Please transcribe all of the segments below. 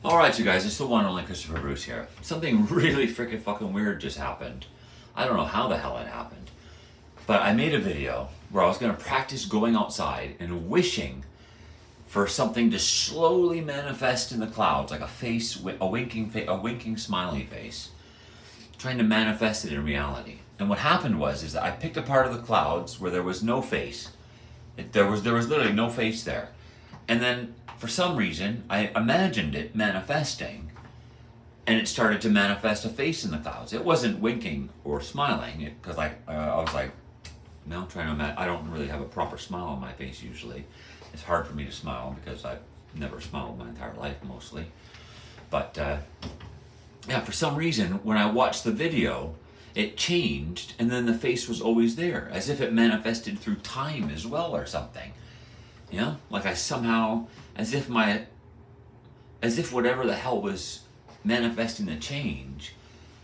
Alright, you guys, it's the one and only Christopher Bruce here. Something really freaking fucking weird just happened. I don't know how the hell it happened. But I made a video where I was going to practice going outside and wishing for something to slowly manifest in the clouds, like a face, a winking smiley face, trying to manifest it in reality. And what happened is that I picked a part of the clouds where there was no face. There was literally no face there. And then, for some reason, I imagined it manifesting, and it started to manifest a face in the clouds. It wasn't winking or smiling, because I was like, no, trying to imagine. I don't really have a proper smile on my face usually. It's hard for me to smile because I've never smiled my entire life mostly. But yeah, for some reason, when I watched the video, it changed, and then the face was always there, as if it manifested through time as well or something. You know, like I somehow, as if whatever the hell was manifesting the change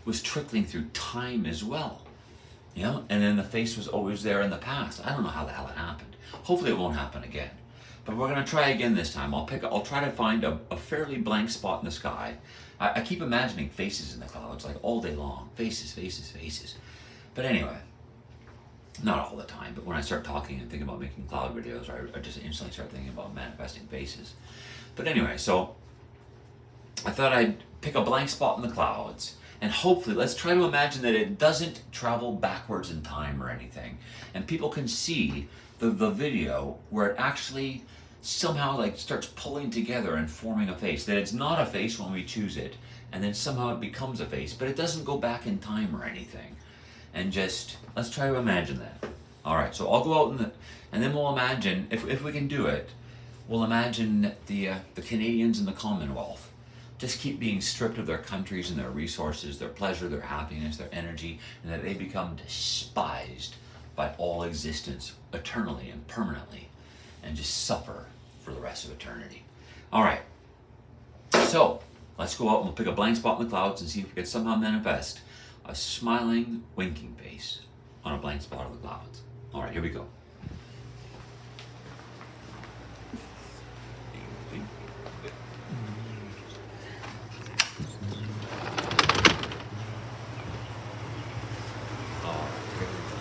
was trickling through time as well. You know, and then the face was always there in the past. I don't know how the hell it happened. Hopefully it won't happen again. But we're going to try again this time. I'll try to find a fairly blank spot in the sky. I keep imagining faces in the clouds like all day long. Faces, faces, faces. But anyway, not all the time, but when I start talking and thinking about making cloud videos, I just instantly start thinking about manifesting faces. But anyway, so I thought I'd pick a blank spot in the clouds, and hopefully, let's try to imagine that it doesn't travel backwards in time or anything, and people can see the video where it actually somehow like starts pulling together and forming a face, that it's not a face when we choose it, and then somehow it becomes a face, but it doesn't go back in time or anything. And just, let's try to imagine that. All right, so I'll go out and then we'll imagine, if we can do it, we'll imagine that the Canadians in the Commonwealth just keep being stripped of their countries and their resources, their pleasure, their happiness, their energy, and that they become despised by all existence eternally and permanently, and just suffer for the rest of eternity. All right, so let's go out and we'll pick a blank spot in the clouds and see if we can somehow manifest a smiling, winking face on a blank spot of the clouds. All right, here we go.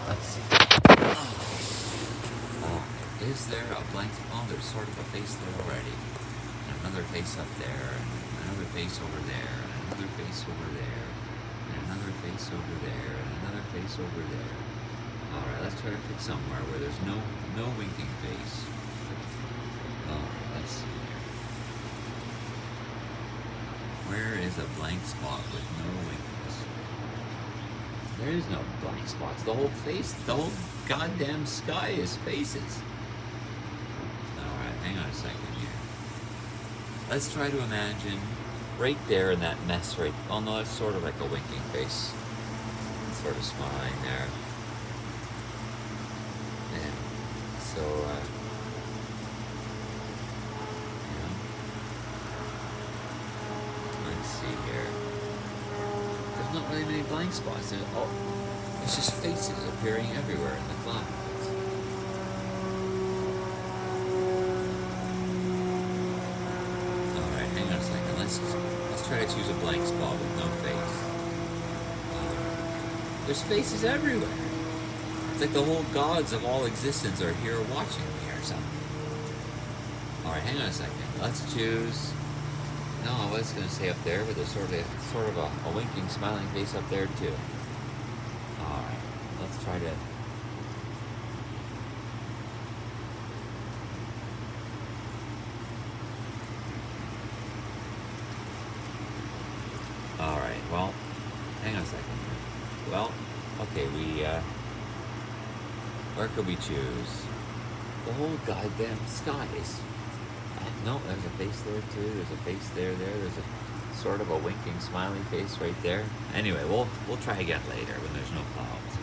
Let's see. Is there a blank spot? Oh, there's sort of a face there already. And another face up there. And another face over there. And another face over there. And another face over there. And another face over there. Alright, let's try to pick somewhere where there's no winking face. Alright, let's see here. Where is a blank spot with no winkings? There is no blank spots. The whole face, the whole goddamn sky is faces. Alright, hang on a second here. Let's try to imagine right there in that mess right. Oh no, it's sort of like a winking face. It's sort of smiling there. And so, let's see here. There's not really many blank spots. It's just faces appearing everywhere in the clouds. Alright, hang on a second. Let's try to choose a blank spot with no face. There's faces everywhere. It's like the whole gods of all existence are here watching me or something. Alright, hang on a second. Let's choose... No, I was going to say up there, but there's sort of a winking, smiling face up there too. Alright, let's try to... Alright, well, hang on a second. Well, okay, where could we choose? The whole goddamn sky is... No, there's a face there too. There's a face there. There's a sort of a winking, smiling face right there. Anyway, we'll try again later when there's no clouds.